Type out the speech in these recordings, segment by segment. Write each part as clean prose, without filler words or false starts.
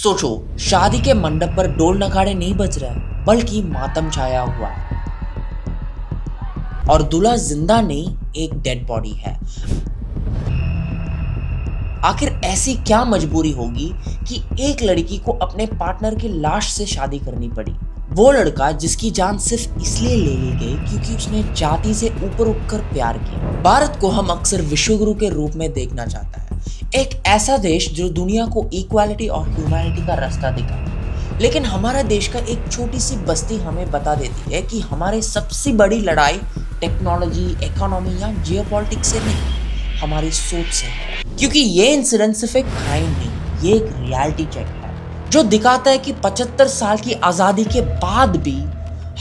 सोचो, शादी के मंडप पर ढोल नगाड़े नहीं बज रहे बल्कि मातम छाया हुआ है और दूल्हा जिंदा नहीं, एक डेड बॉडी है। आखिर ऐसी क्या मजबूरी होगी कि एक लड़की को अपने पार्टनर की लाश से शादी करनी पड़ी? वो लड़का जिसकी जान सिर्फ इसलिए ले ली गई क्योंकि उसने जाति से ऊपर उठकर प्यार किया। भारत को हम अक्सर विश्वगुरु के रूप में देखना चाहता है, एक ऐसा देश जो दुनिया को इक्वालिटी और ह्यूमैनिटी का रास्ता दिखाए। लेकिन हमारा देश का एक छोटी सी बस्ती हमें बता देती है कि हमारी सबसे बड़ी लड़ाई टेक्नोलॉजी, इकोनॉमी या जियोपॉलिटिक्स से नहीं, हमारी सोच से है। क्योंकि ये इंसिडेंट सिर्फ एक क्राइम नहीं, ये एक रियलिटी चेक है जो दिखाता है कि 75 साल की आजादी के बाद भी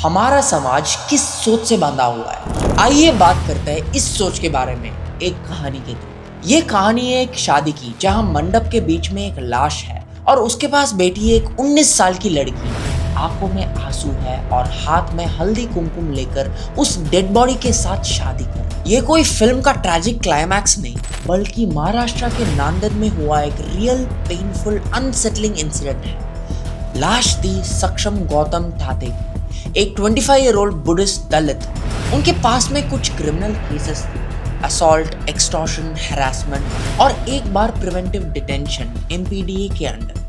हमारा समाज किस सोच से बंधा हुआ है। आइए बात करते हैं इस सोच के बारे में एक कहानी के थ्रू। ये कहानी है एक शादी की, जहां मंडप के बीच में एक लाश है और उसके पास बैठी एक 19 साल की लड़की। आंखों में आंसू है और हाथ में हल्दी कुमकुम लेकर उस डेड बॉडी के साथ शादी कर। ये कोई फिल्म का ट्रैजिक क्लाइमैक्स नहीं, बल्कि महाराष्ट्र के नांदेड़ में हुआ एक रियल पेनफुल अनसेटलिंग इंसिडेंट है। लाश थी सक्षम गौतम ठाते की, एक 25 ईयर ओल्ड बुद्धिस्ट दलित। उनके पास में कुछ क्रिमिनल केसेस थे, असॉल्ट, एक्सटॉर्शन, हैरासमेंट और एक बार प्रिवेंटिव डिटेंशन MPDA के अंडर।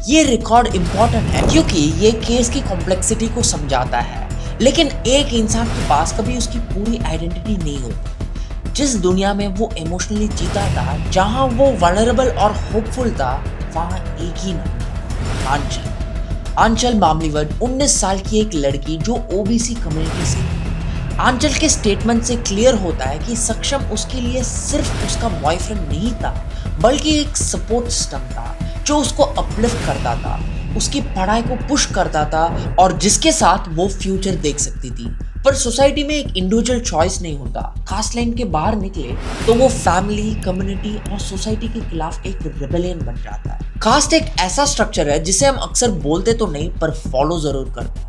ये रिकॉर्ड इंपॉर्टेंट है क्योंकि ये केस की कॉम्प्लेक्सिटी को समझाता है। लेकिन एक इंसान के पास कभी उसकी पूरी आइडेंटिटी नहीं होती। जिस दुनिया में वो इमोशनली जीता था, जहां वो वल्नरेबल और होपफुल था, वहां एक ही नाम था, आंचल। आंचल मामलीवाल 19 साल की एक लड़की जो OBC कम्युनिटी से थी। आंचल के स्टेटमेंट से क्लियर होता है कि सक्षम उसके लिए सिर्फ उसका बॉयफ्रेंड नहीं था, बल्कि एक सपोर्ट सिस्टम था जो उसको अपलिफ्ट करता था, उसकी पढ़ाई को पुश करता था और जिसके साथ वो फ्यूचर देख सकती थी। पर सोसाइटी में एक इंडिविजुअल चॉइस नहीं होता। कास्ट लाइन के बाहर निकले तो वो फैमिली, कम्युनिटी और सोसाइटी के खिलाफ एक रिबेलियन बन जाता है। कास्ट एक ऐसा स्ट्रक्चर है जिसे हम अक्सर बोलते तो नहीं पर फॉलो जरूर करते हैं।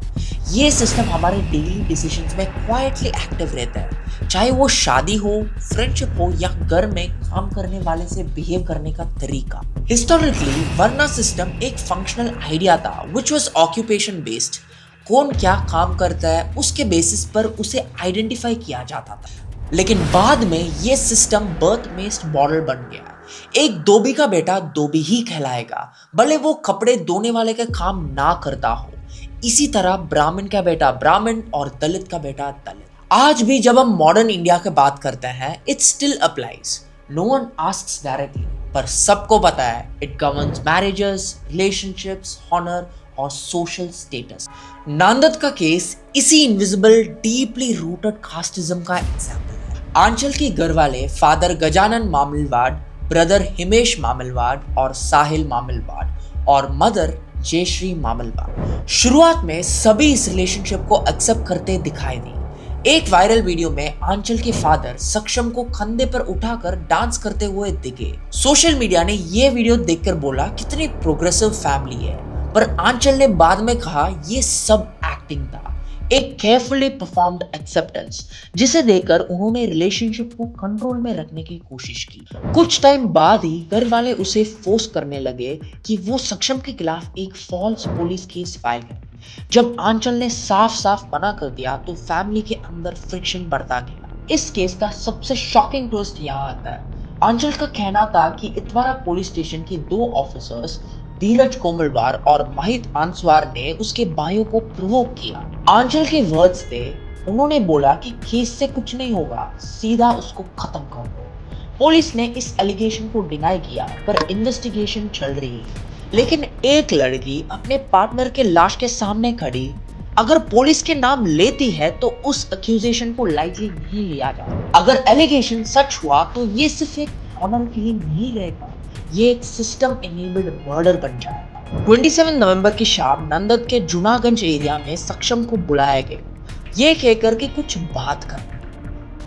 ये सिस्टम हमारे डेली डिसीजंस में क्वाइटली एक्टिव रहता है, चाहे वो शादी हो, फ्रेंडशिप हो या घर में काम करने वाले से बिहेव करने का तरीका। हिस्टोरिकली वर्ना सिस्टम एक फंक्शनल आइडिया था व्हिच वाज ऑक्यूपेशन बेस्ड। कौन क्या काम करता है उसके बेसिस पर उसे आइडेंटिफाई किया जाता था। लेकिन बाद में ये सिस्टम बर्थ बेस्ड मॉडल बन गया। एक धोबी का बेटा धोबी ही कहलाएगा, भले वो कपड़े धोने वाले का काम ना करता हो। इसी तरह ब्राह्मण का बेटा ब्राह्मण और दलित का बेटा दलित। आज भी जब हम मॉडर्न इंडिया की बात करते हैं, it still applies. No one asks directly, पर सबको पता है it governs marriages, relationships, honour और सोशल स्टेटस। नांदेड़ का केस इसी इनविजिबल, डीपली रूटेड कास्टिज्म का एग्जाम्पल है। आंचल के घर वाले फादर गजानन मामिलवाड, ब्रदर हिमेश मामिलवाड और साहिल मामिलवाड और मदर जयश्री मामिलवाड शुरुआत में सभी इस रिलेशनशिप को एक्सेप्ट करते दिखाई दी। एक वायरल वीडियो में आंचल के फादर सक्षम को कंधे पर उठाकर डांस करते हुए दिखे। सोशल मीडिया ने ये वीडियो देखकर बोला कितनी प्रोग्रेसिव फैमिली है, पर आंचल ने बाद में कहा ये सब एक्टिंग था, एक केयरफुली परफॉर्म्ड एक्सेप्टेंस, जिसे देखकर उन्होंने रिलेशनशिप को कंट्रोल में रखने की कोशिश की। कुछ टाइम बाद ही घर वाले उसे फोर्स करने लगे कि वो सक्षम के खिलाफ एक फॉल्स पुलिस केस फाइल करे। जब आंचल ने साफ साफ मना कर दिया तो फैमिली के अंदर फ्रिक्शन बढ़ता गया। इस केस का सबसे शॉकिंग ट्विस्ट यहाँ आता है। आंचल का कहना था कि इतवारा पुलिस स्टेशन के 2 ऑफिसर्स धीरज कोमलवार और महित आंसवार ने उसके भाइयों को प्रोवोक किया। आंचल के वर्ड्स थे, उन्होंने बोला कि केस से कुछ नहीं होगा, सीधा उसको खत्म कर दो। पुलिस ने इस एलिगेशन को डिनाई किया, पर इन्वेस्टिगेशन चल रही है। लेकिन एक लड़की अपने पार्टनर के लाश के सामने खड़ी अगर पुलिस के नाम लेती है तो उस एक्यूजेशन को लाइटली नहीं लिया जाता। अगर एलिगेशन सच हुआ तो ये सिर्फ एक ऑनर किलिंग नहीं रहेगा, ये एक सिस्टम इनेबल्ड मर्डर बन जाएगा। 27 नवंबर की शाम नांदेड़ के जूनागंज एरिया में सक्षम को बुलाया गया, ये कहकर कि कुछ बात कर।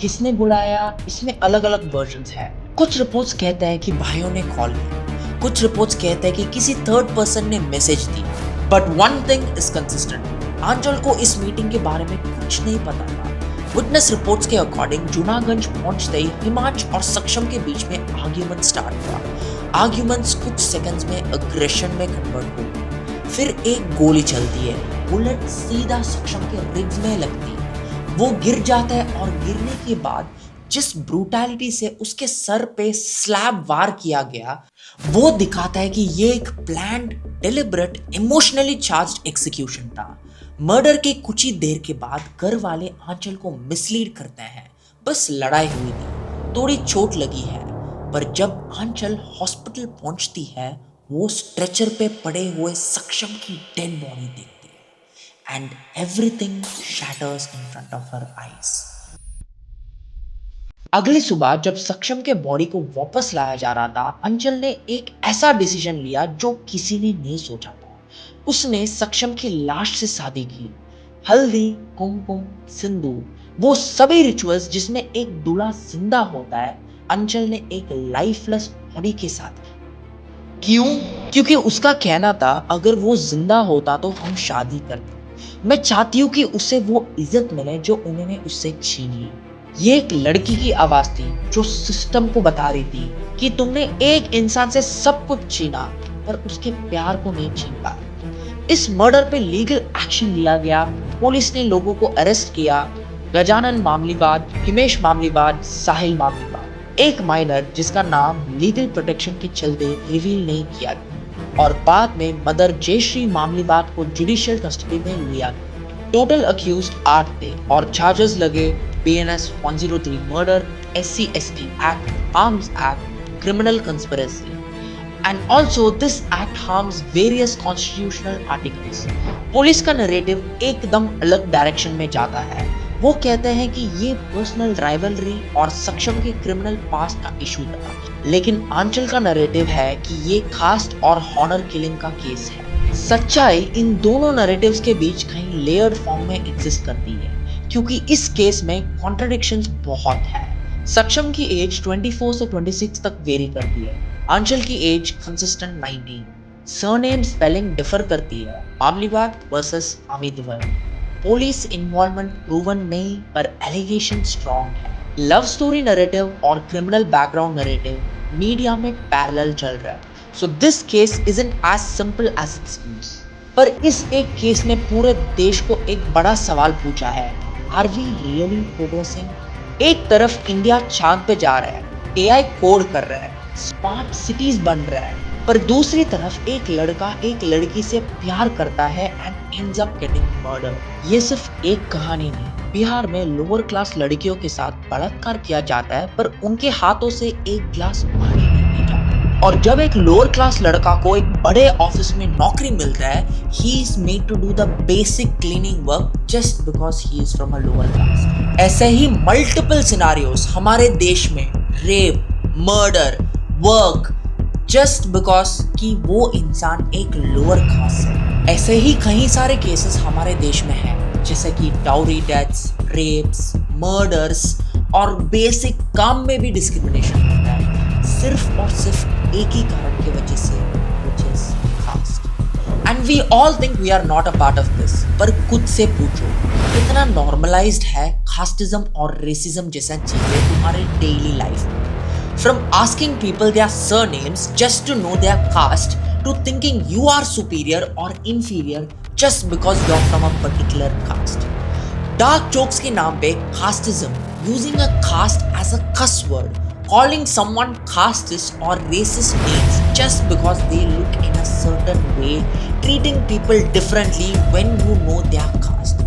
किसने बुलाया, इसमें अलग अलग वर्जन्स हैं। कुछ रिपोर्ट्स कहते हैं कि भाइयों ने कॉल किया, कुछ रिपोर्ट्स कहते हैं कि किसी थर्ड पर्सन ने मैसेज दी। But one thing is consistent, Anchal को इस मीटिंग के बारे में कुछ नहीं पता था। विटनेस रिपोर्ट्स के अकॉर्डिंग जूनागंज पहुंचते ही हिमांश और सक्षम के बीच में आर्ग्यूमेंट स्टार्ट हुआ। आर्ग्यूमेंट्स कुछ सेकंड्स में अग्रेशन में कन्वर्ट हो गई। फिर एक गोली चलती है, बुलेट सीधा सक्षम के रिब्स में लगती है। वो गिर जाता है और गिरने के बाद जिस ब्रूटैलिटी से उसके सर पे स्लैब वार किया गया, वो दिखाता है कि ये एक planned, deliberate, emotionally charged execution था। मर्डर के कुछ ही देर के बाद घर वाले आंचल को मिसलीड करते हैं। बस लड़ाई हुई थी, थोड़ी चोट लगी है। पर जब आंचल हॉस्पिटल पहुंचती है, वो स्ट्रेचर पे पड़े हुए सक्षम की डेड बॉडी देखती है and everything shatters in front of her eyes. अगली सुबह जब सक्षम के बॉडी को वापस लाया जा रहा था, अंचल ने एक ऐसा डिसीजन लिया जो किसी ने नहीं सोचा था। उसने सक्षम की लाश से शादी की। हल्दी, कुमकुम, सिंदूर, वो सभी रिचुअल्स जिसमें एक दूल्हा जिंदा होता है, अंचल ने एक लाइफलेस बॉडी के साथ। क्यों? क्योंकि उसका कहना था अगर वो जिंदा होता तो हम शादी करते। मैं चाहती हूँ कि उसे वो इज्जत मिले जो उन्होंने उससे छीन ली। ये एक लड़की की आवाज थी जो सिस्टम को बता रही थी कि तुमने एक इंसान से सब कुछ छीना पर उसके प्यार को नहीं छीन पाया। इस मर्डर पे लीगल एक्शन लिया गया। पुलिस ने लोगों को अरेस्ट किया। गजानन मामलीवाद, हिमेश मामलीवाद, साहिल मामलीवाद। एक माइनर जिसका नाम लीगल प्रोटेक्शन के चलते रिवील नहीं किया गया और बाद में मदर जयश्री मामलीवाद को जुडिशियल कस्टडी में लिया गया। टोटल अक्यूज्ड 8 थे और चार्जेस लगे BNS 103 murder, SC/ST Act, Arms Act, Criminal Conspiracy. And also this act harms various constitutional articles. Police का नैरेटिव एकदम अलग डायरेक्शन में जाता है। वो कहते हैं कि ये पर्सनल राइवलरी और सक्षम के क्रिमिनल पास्ट का इशू था, लेकिन आंचल का नैरेटिव है कि ये कास्ट और हॉनर किलिंग का केस है। सच्चाई इन दोनों नैरेटिव्स के बीच कहीं लेयर्ड फॉर्म में एग्जिस्ट करती है, क्योंकि इस केस में कॉन्ट्रडिक्शंस बहुत है। सक्षम की एज 24 से 26 तक वेरी करती है। आंचल की age consistent 19। Surname spelling differ करती है। Mamlivad versus Amitwar. Police involvement proven नहीं पर एलिगेशन स्ट्रॉन्ग है। लव स्टोरी नैरेटिव और क्रिमिनल बैकग्राउंड नैरेटिव मीडिया में पैरेलल चल रहा है। So this case isn't as simple as it seems. पर इस एक केस ने पूरे देश को एक बड़ा सवाल पूछा है, आर वी रियली प्रोग्रेसिंग? एक तरफ इंडिया चांद पे जा रहा है, AI कोड कर रहा है, स्मार्ट सिटीज बन रहा है, पर दूसरी तरफ एक लड़का एक लड़की से प्यार करता है and ends up getting murder. ये सिर्फ एक कहानी नहीं। बिहार में लोअर क्लास लड़कियों के साथ बलात्कार किया जाता है पर उनके हाथों से एक गिलास पानी नहीं पी जाता। और जब एक लोअर क्लास लड़का को एक बड़े ऑफिस में नौकरी मिलता है, he is made to do the basic cleaning work just because he is from a lower class। ऐसे ही मल्टीपल सिनारियोस हमारे देश में, rape, murder, work, just because कि वो इंसान एक लोअर कास्ट है। ऐसे ही कई सारे केसेस हमारे देश में हैं, जैसे कि डाउरी डेथ्स, रेप्स, मर्डर्स और बेसिक काम में भी डिस्क्रिमिनेशन होता है, सिर्फ और सिर्फ एक ही कारण की वजह से, which is caste. And we all think we are not a part of this. पर खुद से पूछो, कितना नॉर्मलाइज्ड है कास्टिज्म और रेसिज्म जैसा चीजें तुम्हारे डेली लाइफ में? From asking people their surnames just to know their caste to thinking you are superior or inferior just because you're from a particular caste. Dark jokes के नाम पे casteism, using a caste as a cuss word, calling someone casteist or racist names just because they look in a certain way, treating people differently when you know their caste.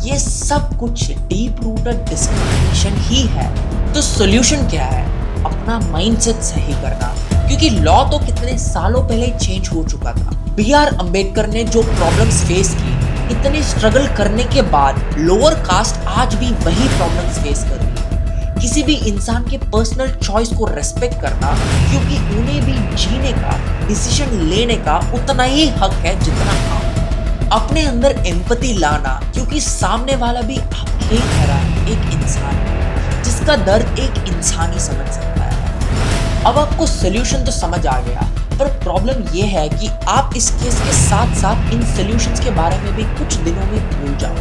ये सब कुछ deep rooted discrimination ही है। तो solution क्या है? अपना mindset सही करना, क्योंकि लॉ तो कितने सालों पहले चेंज हो चुका था। BR अम्बेडकर ने जो प्रॉब्लम्स फेस की, इतने स्ट्रगल करने के बाद लोअर कास्ट आज भी वही प्रॉब्लम्स फेस कर रही है। किसी भी इंसान के पर्सनल चॉइस को रेस्पेक्ट करना, क्योंकि उन्हें भी जीने का, डिसीजन लेने का उतना ही हक है जितना आप। अपने अंदर एम्पैथी लाना, क्योंकि सामने वाला भी आपके तरह एक इंसान है जिसका दर्द एक इंसान ही समझ सकता है। अब आपको सॉल्यूशन तो समझ आ गया, पर प्रॉब्लम ये है कि आप इस केस के साथ साथ इन सॉल्यूशंस के बारे में भी कुछ दिनों में भूल जाओ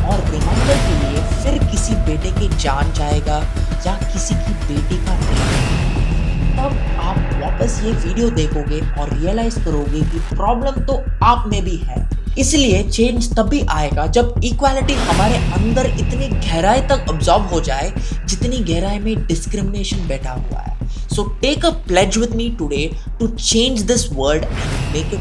और रिमाइंडर के लिए फिर किसी बेटे की जान जाएगा या किसी की बेटी का नहीं। तब आप वापस ये वीडियो देखोगे और रियलाइज करोगे कि प्रॉब्लम तो आप में भी है। इसलिए चेंज तभी आएगा जब इक्वालिटी हमारे अंदर इतनी गहराई तक ऑब्जॉर्व हो जाए जितनी गहराई में डिस्क्रिमिनेशन बैठा हुआ है। So take a pledge with me today to change this world and make it